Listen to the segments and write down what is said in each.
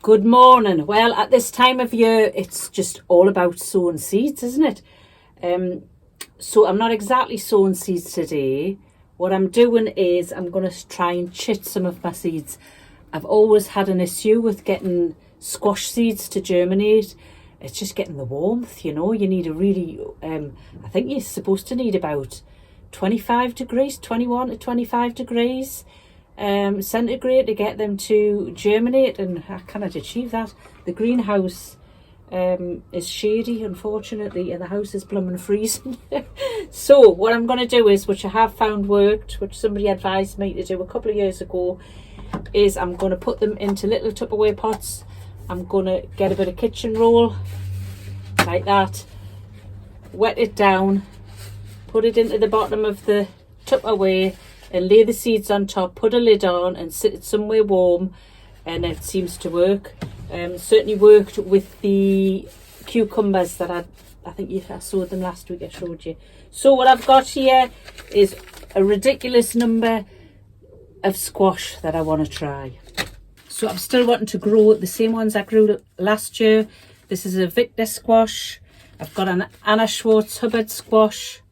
Good morning. Well, at this time of year, it's just all about sowing seeds, isn't it? So I'm not exactly sowing seeds today. What I'm doing is I'm going to try and chit some of my seeds. I've always had an issue with getting squash seeds to germinate. It's just getting the warmth, you know. You need a really, I think you're supposed to need about 25 degrees, 21 to 25 degrees centigrade to get them to germinate, and I cannot achieve that. The greenhouse is shady, unfortunately, and the house is blooming freezing. So what I'm going to do is, which I have found worked, which somebody advised me to do a couple of years ago, is I'm going to put them into little Tupperware pots. I'm going to get a bit of kitchen roll like that, wet it down, put it into the bottom of the Tupperware and lay the seeds on top, put a lid on and sit it somewhere warm, and it seems to work. Certainly worked with the cucumbers that I think I sowed them last week, I showed you. So what I've got here is a ridiculous number of squash that I want to try. So I'm still wanting to grow the same ones I grew last year. This is a Victor squash. I've got an Anna Schwartz Hubbard squash.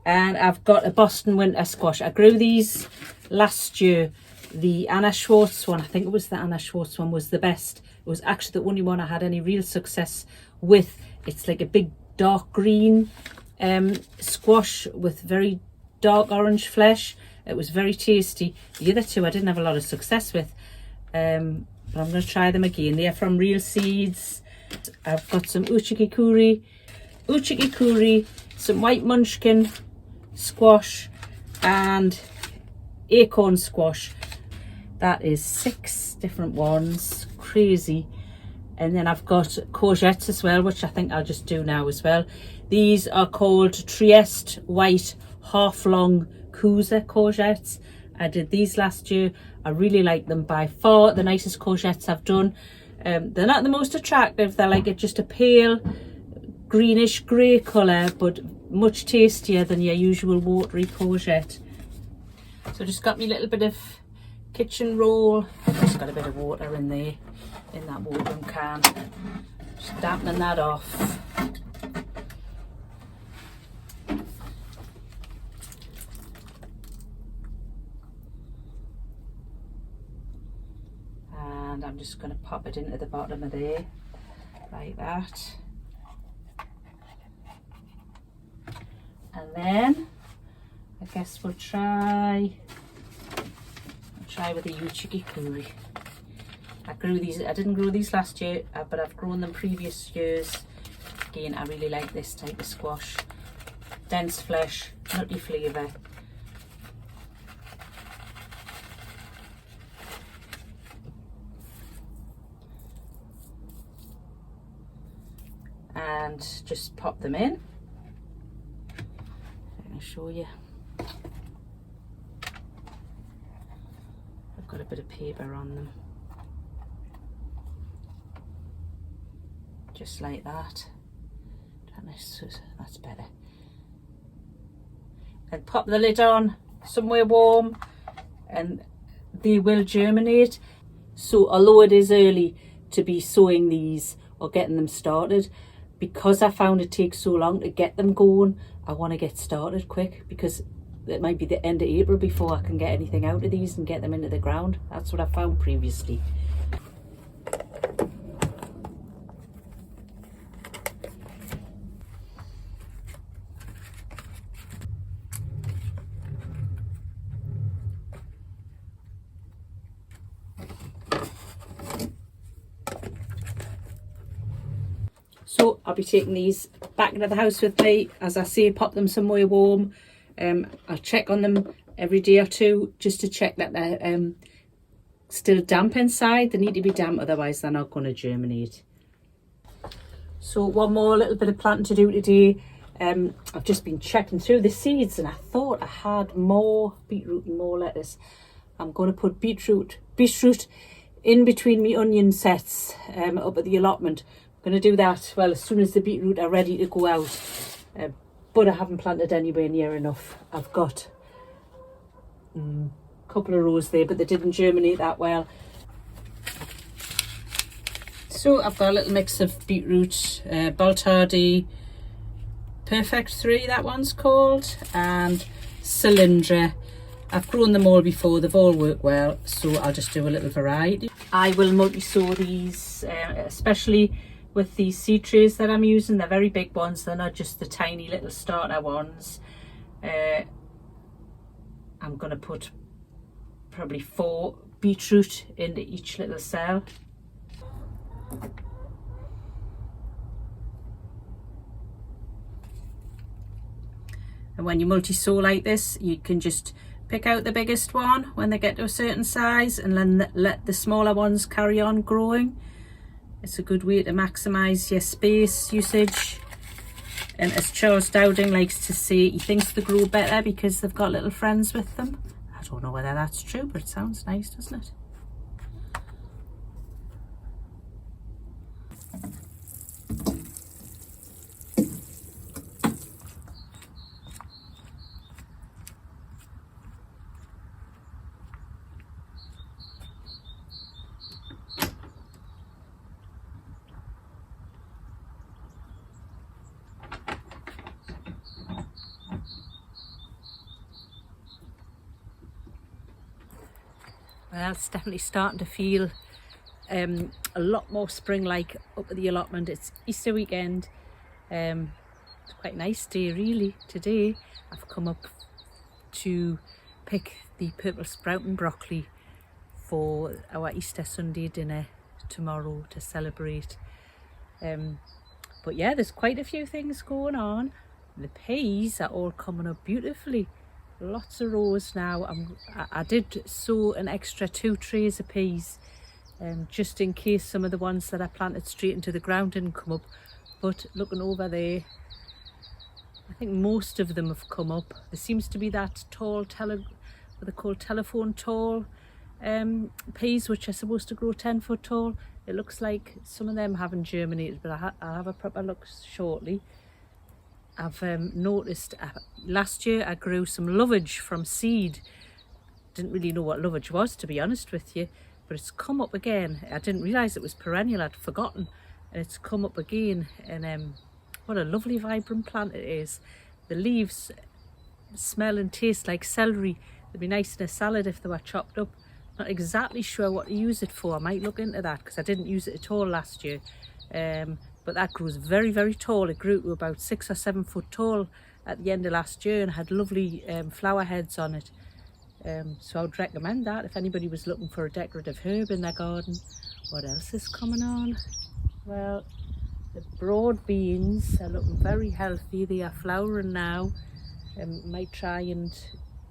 And I've got a Boston winter squash. I grew these last year. The Anna Schwartz one, I think it was the Anna Schwartz one, was the best. It was actually the only one I had any real success with. It's like a big dark green squash with very dark orange flesh. It was very tasty. The other two I didn't have a lot of success with. But I'm going to try them again. They are from real seeds. I've got some uchikikuri, some white munchkin squash and acorn squash. That is 6 different ones. Crazy. And then I've got courgettes as well, which I think I'll just do now as well. These are called Trieste white half long Kusa courgettes. I did these last year. I really like them. By far the nicest courgettes I've done. They're not the most attractive. They're like just a pale greenish grey colour, but much tastier than your usual watery courgette. So just got me a little bit of kitchen roll. I've just got a bit of water in there, in that watering can. Just dampening that off. And I'm just going to pop it into the bottom of there, like that. And then I guess we'll try with the uchikikuri. I grew these. I didn't grow these last year, but I've grown them previous years. Again, I really like this type of squash. Dense flesh, nutty flavour. And just pop them in. Show you. I've got a bit of paper on them, just like that. That's better. And pop the lid on somewhere warm and they will germinate. So although it is early to be sowing these or getting them started, because I found it takes so long to get them going, I want to get started quick, because it might be the end of April before I can get anything out of these and get them into the ground. That's what I found previously. So I'll be taking these back into the house with me. As I say, pop them somewhere warm. I'll check on them every day or two just to check that they're still damp inside. They need to be damp, otherwise they're not going to germinate. So one more little bit of planting to do today. I've just been checking through the seeds and I thought I had more beetroot and more lettuce. I'm going to put beetroot in between me onion sets up at the allotment. I'm going to do that, well, as soon as the beetroot are ready to go out. But I haven't planted anywhere near enough. I've got a couple of rows there, but they didn't germinate that well. So I've got a little mix of beetroot, Baltardi, Perfect 3 that one's called, and Cylindra. I've grown them all before, they've all worked well, so I'll just do a little variety. I will multi-sow these, especially with these seed trays that I'm using. They're very big ones, they're not just the tiny little starter ones. I'm going to put probably 4 beetroot into each little cell. And when you multi-sow like this, you can just pick out the biggest one when they get to a certain size and then let the smaller ones carry on growing. It's a good way to maximise your space usage. And as Charles Dowding likes to say, he thinks they grow better because they've got little friends with them. I don't know whether that's true, but it sounds nice, doesn't it? Well, it's definitely starting to feel a lot more spring-like up at the allotment. It's Easter weekend. It's quite a nice day really today. I've come up to pick the purple sprouting broccoli for our Easter Sunday dinner tomorrow to celebrate. But yeah, there's quite a few things going on. The peas are all coming up beautifully. Lots of rows now. I did sow an extra 2 trays of peas just in case some of the ones that I planted straight into the ground didn't come up. But looking over there, I think most of them have come up. There seems to be that tall what they call telephone tall peas, which are supposed to grow 10 foot tall. It looks like some of them haven't germinated, but I'll have a proper look shortly. I've noticed last year I grew some lovage from seed. Didn't really know what lovage was, to be honest with you, but it's come up again. I didn't realise it was perennial, I'd forgotten, and it's come up again. And what a lovely vibrant plant it is. The leaves smell and taste like celery. They'd be nice in a salad if they were chopped up. Not exactly sure what to use it for. I might look into that because I didn't use it at all last year. But that grows very, very tall. It grew to about 6 or 7 foot tall at the end of last year and had lovely flower heads on it. So I would recommend that if anybody was looking for a decorative herb in their garden. What else is coming on? Well, the broad beans are looking very healthy. They are flowering now. Might try and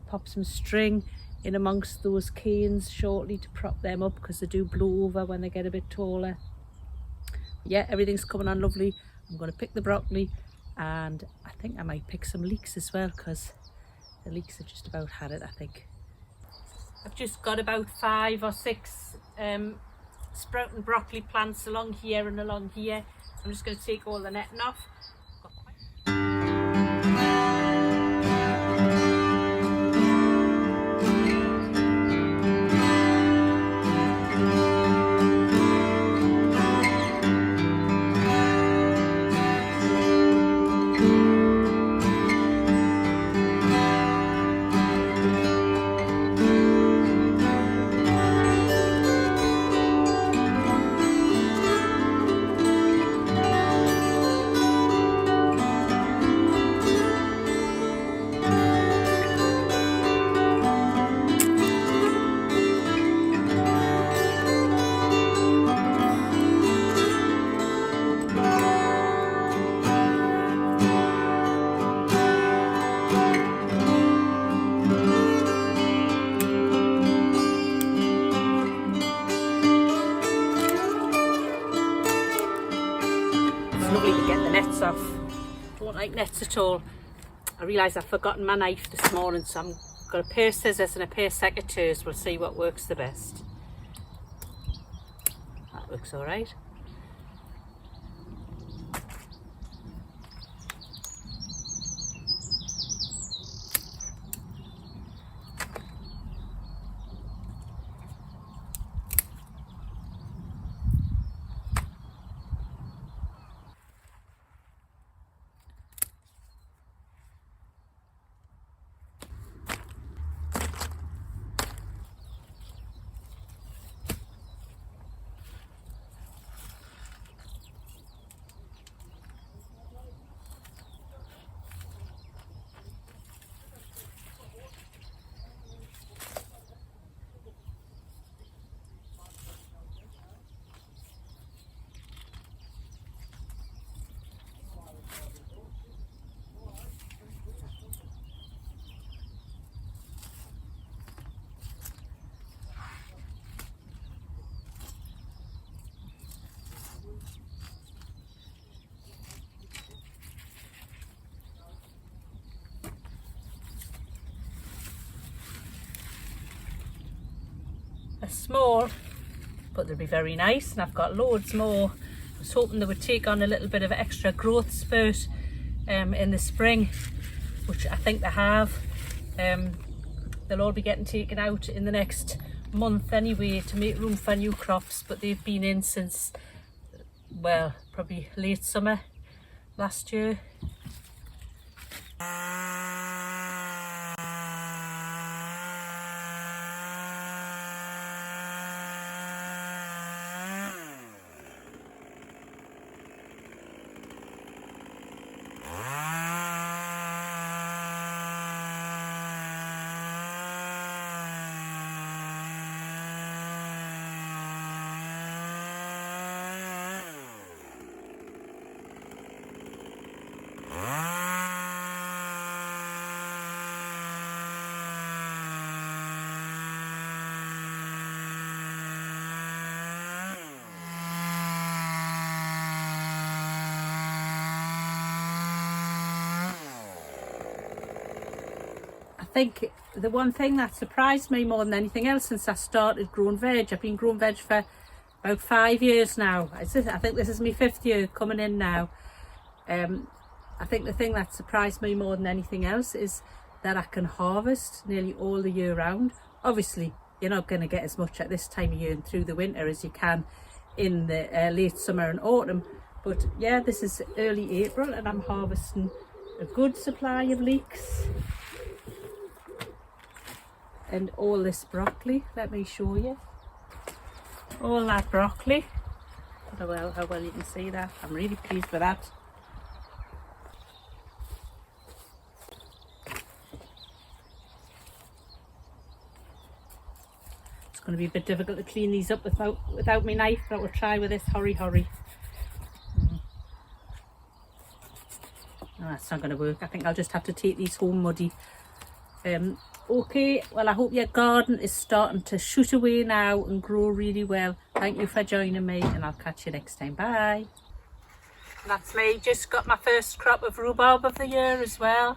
pop some string in amongst those canes shortly to prop them up because they do blow over when they get a bit taller. Yeah, everything's coming on lovely. I'm going to pick the broccoli and I think I might pick some leeks as well because the leeks have just about had it, I think. I've just got about 5 or 6 sprouting broccoli plants along here and along here. I'm just going to take all the netting off. Lovely to get the nets off. Don't like nets at all. I realise I've forgotten my knife this morning, so I've got a pair of scissors and a pair of secateurs. We'll see what works the best. That looks alright. They're small, but they'll be very nice, and I've got loads more. I was hoping they would take on a little bit of extra growth spurt in the spring, which I think they have. They'll all be getting taken out in the next month anyway to make room for new crops, but they've been in since, well, probably late summer last year. I think the one thing that surprised me more than anything else since I started growing veg, I've been growing veg for about 5 years now. I think this is my 5th year coming in now. I think the thing that surprised me more than anything else is that I can harvest nearly all the year round. Obviously, you're not going to get as much at this time of year and through the winter as you can in the late summer and autumn. But yeah, this is early April and I'm harvesting a good supply of leeks. And all this broccoli, let me show you. All that broccoli. How well you can see that. I'm really pleased with that. It's going to be a bit difficult to clean these up without my knife, but we'll try with this. Hurry. No, that's not going to work. I think I'll just have to take these home muddy. Okay, well I hope your garden is starting to shoot away now and grow really well. Thank you for joining me and I'll catch you next time. Bye. And that's me, just got my first crop of rhubarb of the year as well.